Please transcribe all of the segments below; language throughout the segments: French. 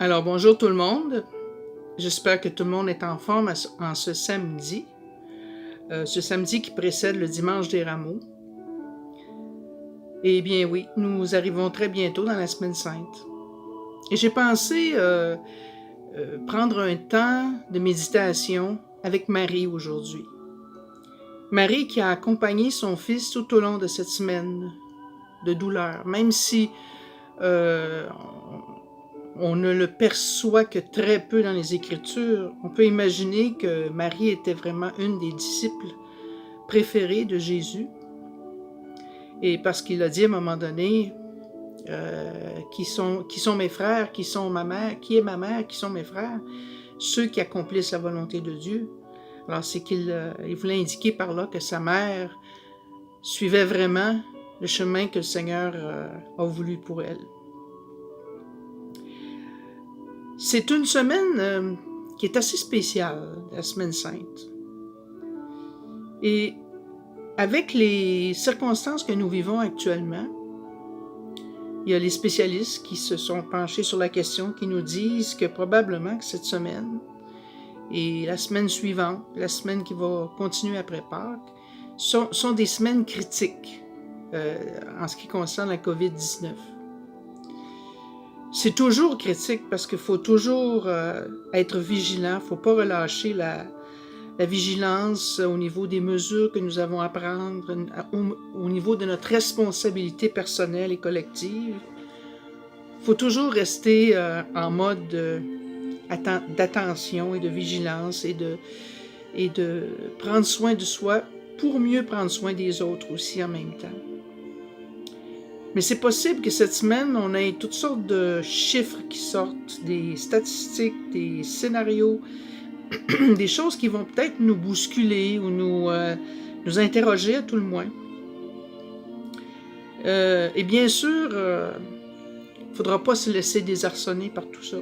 Alors bonjour tout le monde, j'espère que tout le monde est en forme en ce samedi qui précède le dimanche des Rameaux. Eh bien oui, nous arrivons très bientôt dans la semaine sainte. Et j'ai pensé prendre un temps de méditation avec Marie aujourd'hui. Marie qui a accompagné son fils tout au long de cette semaine de douleur, même si on ne le perçoit que très peu dans les Écritures. On peut imaginer que Marie était vraiment une des disciples préférées de Jésus. Et parce qu'il a dit à un moment donné, qui sont mes frères, qui sont ma mère, qui est ma mère, qui sont mes frères, ceux qui accomplissent la volonté de Dieu. Alors c'est qu'il voulait indiquer par là que sa mère suivait vraiment le chemin que le Seigneur a voulu pour elle. C'est une semaine qui est assez spéciale, la semaine sainte. Et avec les circonstances que nous vivons actuellement, il y a les spécialistes qui se sont penchés sur la question, qui nous disent que probablement que cette semaine et la semaine suivante, la semaine qui va continuer après Pâques, sont des semaines critiques en ce qui concerne la COVID-19. C'est toujours critique parce qu'il faut toujours être vigilant, il ne faut pas relâcher la vigilance au niveau des mesures que nous avons à prendre, au niveau de notre responsabilité personnelle et collective. Il faut toujours rester en mode d'attention et de vigilance et de prendre soin de soi pour mieux prendre soin des autres aussi en même temps. Mais c'est possible que cette semaine, on ait toutes sortes de chiffres qui sortent, des statistiques, des scénarios, des choses qui vont peut-être nous bousculer ou nous interroger à tout le moins. Et bien sûr, il ne faudra pas se laisser désarçonner par tout ça.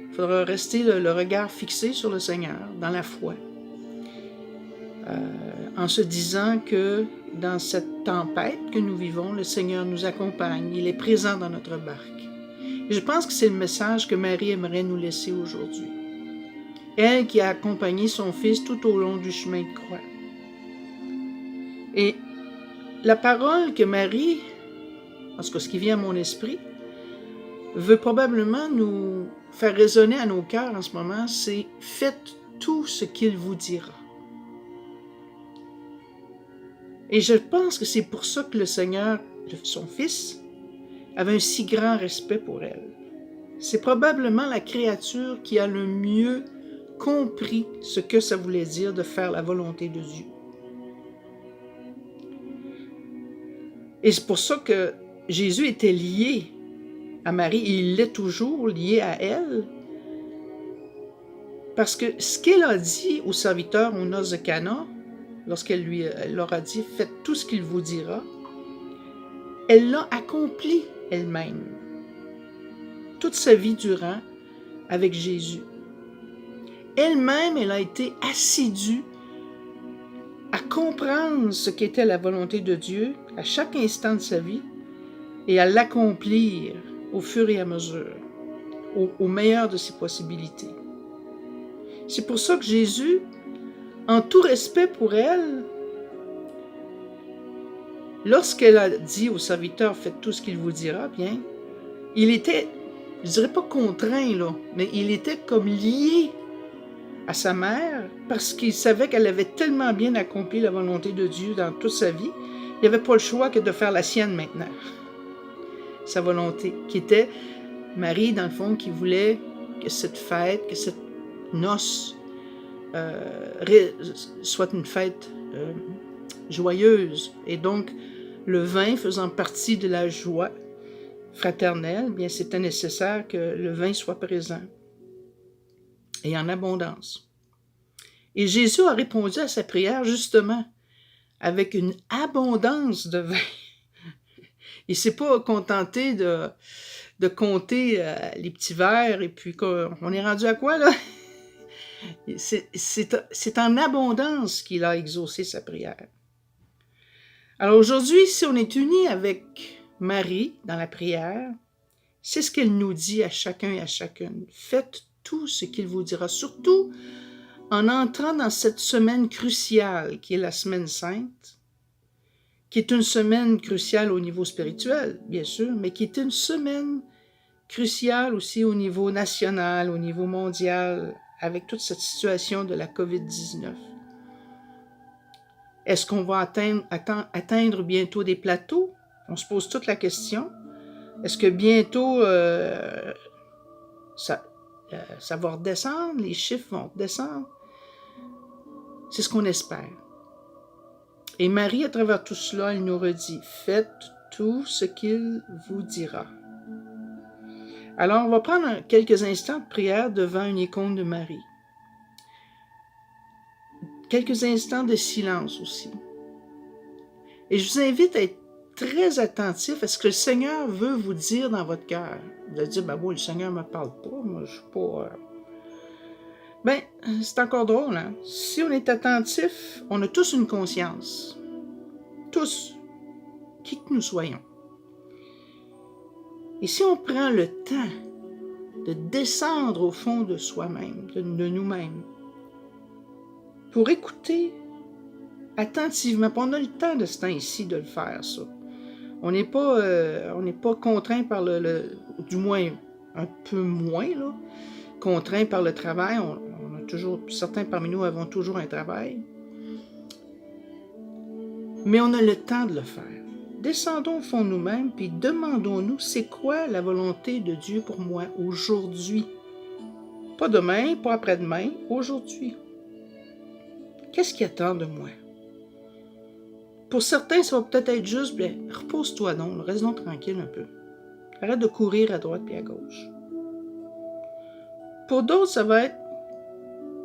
Il faudra rester le regard fixé sur le Seigneur, dans la foi, en se disant que dans cette tempête que nous vivons, le Seigneur nous accompagne, il est présent dans notre barque. Et je pense que c'est le message que Marie aimerait nous laisser aujourd'hui. Elle qui a accompagné son fils tout au long du chemin de croix. Et la parole que Marie, parce que ce qui vient à mon esprit, veut probablement nous faire résonner à nos cœurs en ce moment, c'est « Faites tout ce qu'il vous dira ». Et je pense que c'est pour ça que le Seigneur, son fils, avait un si grand respect pour elle. C'est probablement la créature qui a le mieux compris ce que ça voulait dire de faire la volonté de Dieu. Et c'est pour ça que Jésus était lié à Marie, et il l'est toujours lié à elle, parce que ce qu'elle a dit aux serviteurs aux noces de Cana, lorsqu'elle leur a dit « Faites tout ce qu'il vous dira », elle l'a accompli elle-même, toute sa vie durant, avec Jésus. Elle-même, elle a été assidue à comprendre ce qu'était la volonté de Dieu à chaque instant de sa vie et à l'accomplir au fur et à mesure, au meilleur de ses possibilités. C'est pour ça que Jésus, en tout respect pour elle, lorsqu'elle a dit aux serviteurs « Faites tout ce qu'il vous dira », bien, il était, je dirais pas contraint, là, mais il était comme lié à sa mère, parce qu'il savait qu'elle avait tellement bien accompli la volonté de Dieu dans toute sa vie, il n'y avait pas le choix que de faire la sienne maintenant. Sa volonté, qui était Marie, dans le fond, qui voulait que cette fête, que cette noce soit une fête joyeuse. Et donc, le vin faisant partie de la joie fraternelle, bien, c'était nécessaire que le vin soit présent et en abondance. Et Jésus a répondu à sa prière justement avec une abondance de vin. Il ne s'est pas contenté de compter les petits verres et puis on est rendu à quoi là? C'est en abondance qu'il a exaucé sa prière. Alors aujourd'hui, si on est unis avec Marie dans la prière, C'est ce qu'elle nous dit à chacun et à chacune. Faites tout ce qu'il vous dira, surtout en entrant dans cette semaine cruciale qui est la semaine sainte, qui est une semaine cruciale au niveau spirituel, bien sûr, mais qui est une semaine cruciale aussi au niveau national, au niveau mondial, avec toute cette situation de la COVID-19. Est-ce qu'on va atteindre bientôt des plateaux? On se pose toute la question. Est-ce que bientôt ça va redescendre, les chiffres vont redescendre? C'est ce qu'on espère. Et Marie, à travers tout cela, elle nous redit, faites tout ce qu'il vous dira. Alors, on va prendre quelques instants de prière devant une icône de Marie. Quelques instants de silence aussi. Et je vous invite à être très attentif à ce que le Seigneur veut vous dire dans votre cœur. Vous allez dire, ben moi, le Seigneur ne me parle pas, moi, je ne suis pas... Ben, c'est encore drôle, hein? Si on est attentif, on a tous une conscience. Tous. Qui que nous soyons. Et si on prend le temps de descendre au fond de soi-même, de nous-mêmes, pour écouter attentivement, on a le temps de ce temps-ci de le faire, ça. On n'est pas contraint par du moins un peu moins, là, contraint par le travail. On a toujours, certains parmi nous avons toujours un travail. Mais on a le temps de le faire. Descendons au fond de nous-mêmes, puis demandons-nous, c'est quoi la volonté de Dieu pour moi aujourd'hui? Pas demain, pas après-demain, aujourd'hui. Qu'est-ce qu'il attend de moi? Pour certains, ça va peut-être être juste, bien, repose-toi donc, reste donc tranquille un peu. Arrête de courir à droite et à gauche. Pour d'autres, ça va être,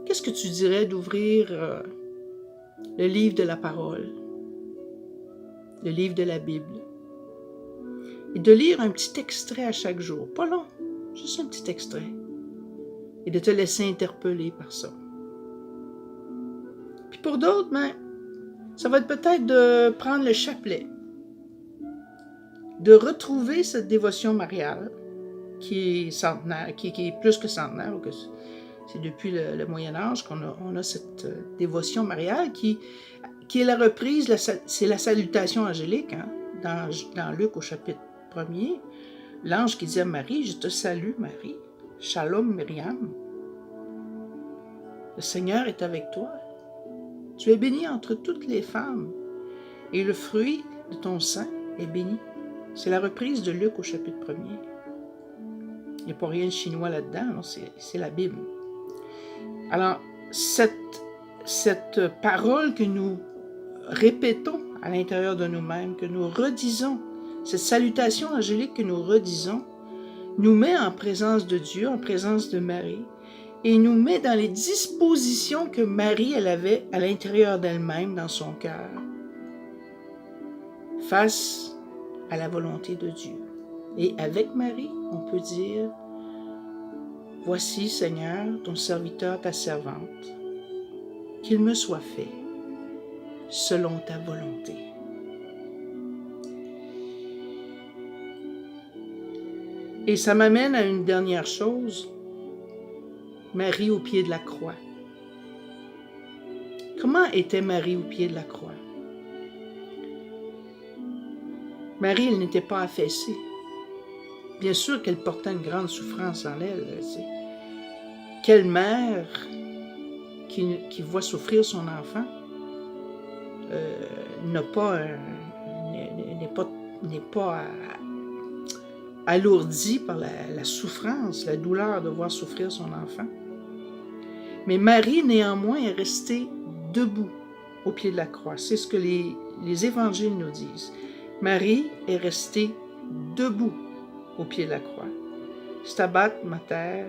qu'est-ce que tu dirais d'ouvrir le livre de la parole, le livre de la Bible, et de lire un petit extrait à chaque jour, pas long, juste un petit extrait, et de te laisser interpeller par ça. Puis pour d'autres, ben, ça va être peut-être de prendre le chapelet, de retrouver cette dévotion mariale qui est centenaire, qui est plus que centenaire, ou que c'est depuis le Moyen Âge qu'on a cette dévotion mariale qui est la reprise, c'est la salutation angélique, hein, dans Luc au chapitre 1er, l'ange qui dit à Marie, je te salue Marie, Shalom Myriam, le Seigneur est avec toi. Tu es bénie entre toutes les femmes, et le fruit de ton sein est béni. C'est la reprise de Luc au chapitre 1er. Il n'y a pas rien de chinois là-dedans, c'est la Bible. Alors, cette parole que nous répétons à l'intérieur de nous-mêmes, que nous redisons, cette salutation angélique que nous redisons, nous met en présence de Dieu, en présence de Marie, et nous met dans les dispositions que Marie, elle avait à l'intérieur d'elle-même, dans son cœur, face à la volonté de Dieu. Et avec Marie, on peut dire, « Voici, Seigneur, ton serviteur, ta servante, qu'il me soit fait selon ta volonté. » Et ça m'amène à une dernière chose, Marie au pied de la croix. Comment était Marie au pied de la croix? Marie, elle n'était pas affaissée. Bien sûr qu'elle portait une grande souffrance en elle. Quelle mère qui voit souffrir son enfant n'est pas alourdie par la souffrance, la douleur de voir souffrir son enfant. Mais Marie, néanmoins, est restée debout au pied de la croix. C'est ce que les évangiles nous disent. Marie est restée debout au pied de la croix. Stabat Mater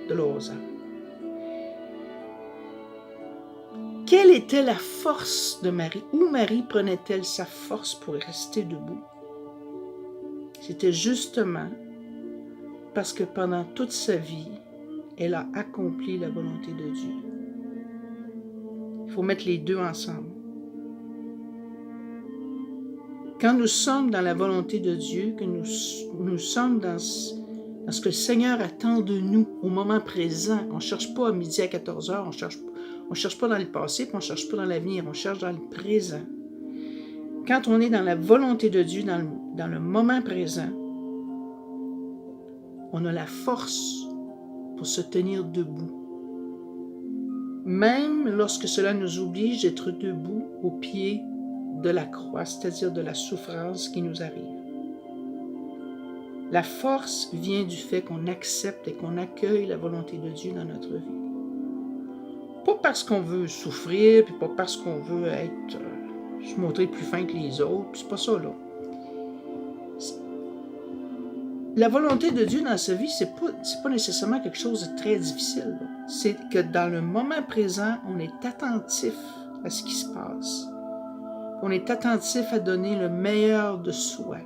Dolorosa. Quelle était la force de Marie? Où Marie prenait-elle sa force pour rester debout? C'était justement parce que pendant toute sa vie, elle a accompli la volonté de Dieu. Il faut mettre les deux ensemble. Quand nous sommes dans la volonté de Dieu, que nous sommes dans ce que le Seigneur attend de nous au moment présent, on ne cherche pas à midi à 14 heures, on cherche pas dans le passé, puis on ne cherche pas dans l'avenir, on cherche dans le présent. Quand on est dans la volonté de Dieu, dans le moment présent, on a la force pour se tenir debout. Même lorsque cela nous oblige d'être debout au pied de la croix, c'est-à-dire de la souffrance qui nous arrive. La force vient du fait qu'on accepte et qu'on accueille la volonté de Dieu dans notre vie. Pas parce qu'on veut souffrir, puis pas parce qu'on veut se montrer plus fin que les autres, c'est pas ça, là. La volonté de Dieu dans sa vie, c'est pas nécessairement quelque chose de très difficile. C'est que dans le moment présent, on est attentif à ce qui se passe. On est attentif à donner le meilleur de soi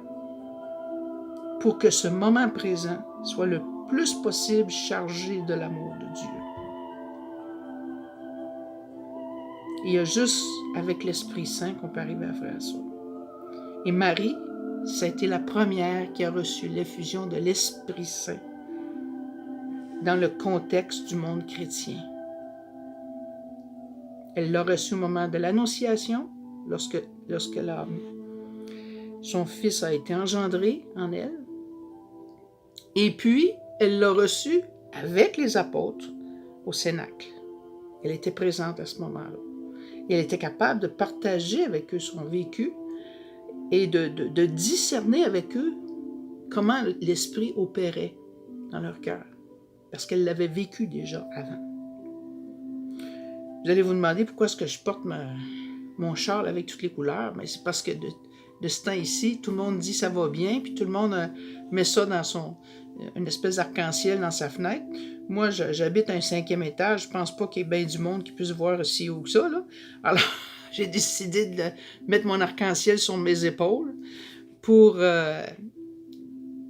pour que ce moment présent soit le plus possible chargé de l'amour de Dieu. Il y a juste avec l'Esprit Saint qu'on peut arriver à faire ça. Et Marie, ça a été la première qui a reçu l'effusion de l'Esprit Saint dans le contexte du monde chrétien. Elle l'a reçu au moment de l'Annonciation, lorsque son fils a été engendré en elle. Et puis, elle l'a reçu avec les apôtres au Cénacle. Elle était présente à ce moment-là. Et elle était capable de partager avec eux son vécu et de discerner avec eux comment l'Esprit opérait dans leur cœur, parce qu'elle l'avait vécu déjà avant. Vous allez vous demander pourquoi est-ce que je porte mon châle avec toutes les couleurs. Mais c'est parce que de ce temps-ci, tout le monde dit ça va bien, puis tout le monde met ça dans une espèce d'arc-en-ciel dans sa fenêtre. Moi, j'habite à un 5e étage, je pense pas qu'il y ait bien du monde qui puisse voir aussi haut que ça, là. Alors, j'ai décidé de mettre mon arc-en-ciel sur mes épaules pour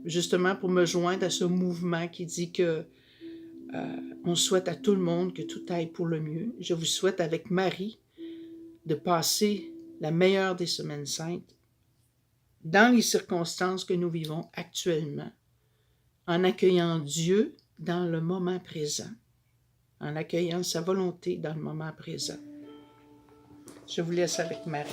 justement pour me joindre à ce mouvement qui dit que on souhaite à tout le monde que tout aille pour le mieux. Je vous souhaite avec Marie de passer la meilleure des semaines saintes dans les circonstances que nous vivons actuellement, en accueillant Dieu dans le moment présent, en accueillant sa volonté dans le moment présent. Je vous laisse avec Marie.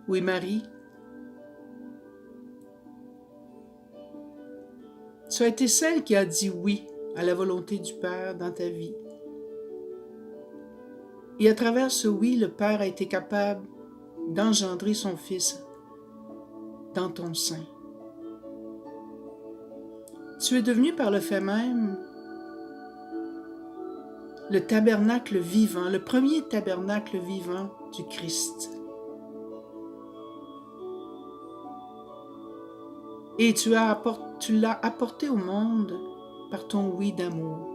Oui, Marie, tu as été celle qui a dit oui à la volonté du Père dans ta vie. Et à travers ce oui, le Père a été capable d'engendrer son Fils dans ton sein. Tu es devenu par le fait même le tabernacle vivant, le premier tabernacle vivant du Christ. Et tu l'as apporté au monde par ton oui d'amour.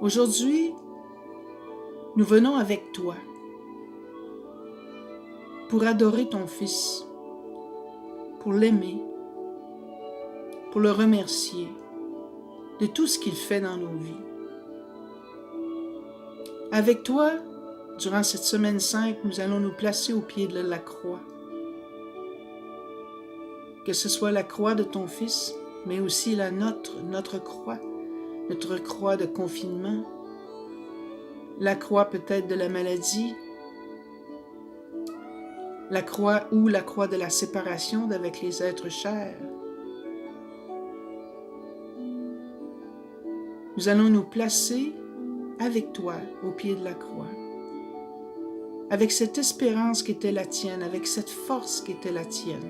Aujourd'hui, nous venons avec toi pour adorer ton Fils, pour l'aimer, pour le remercier de tout ce qu'il fait dans nos vies. Avec toi, durant cette semaine sainte, nous allons nous placer au pied de la croix. Que ce soit la croix de ton Fils, mais aussi notre croix de confinement, la croix peut-être de la maladie, la croix de la séparation d'avec les êtres chers. Nous allons nous placer avec toi au pied de la croix, avec cette espérance qui était la tienne, avec cette force qui était la tienne.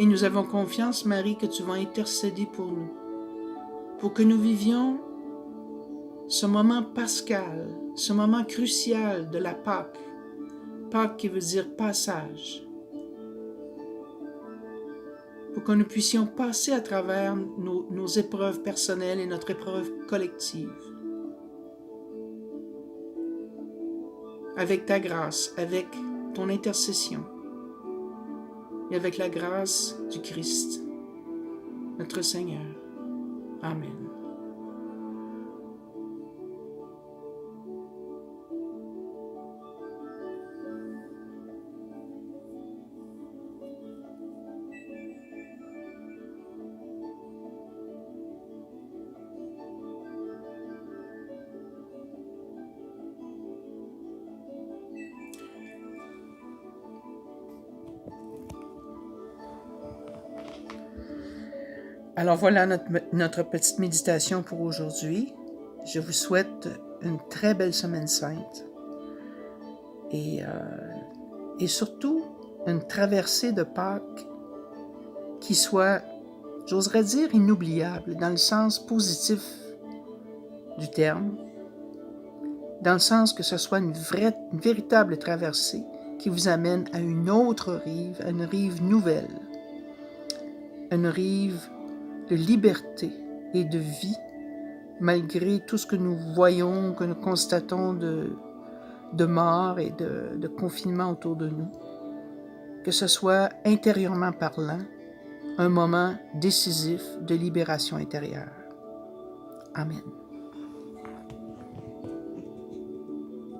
Et nous avons confiance, Marie, que tu vas intercéder pour nous, pour que nous vivions ce moment pascal, ce moment crucial de la Pâque. Pâque qui veut dire passage. Pour que nous puissions passer à travers nos épreuves personnelles et notre épreuve collective. Avec ta grâce, avec ton intercession et avec la grâce du Christ, notre Seigneur. Amen. Alors voilà notre petite méditation pour aujourd'hui. Je vous souhaite une très belle semaine sainte et surtout une traversée de Pâques qui soit, j'oserais dire, inoubliable dans le sens positif du terme, dans le sens que ce soit une véritable traversée qui vous amène à une autre rive, à une rive nouvelle, une rive de liberté et de vie, malgré tout ce que nous voyons, que nous constatons de mort et de confinement autour de nous. Que ce soit intérieurement parlant, un moment décisif de libération intérieure. Amen.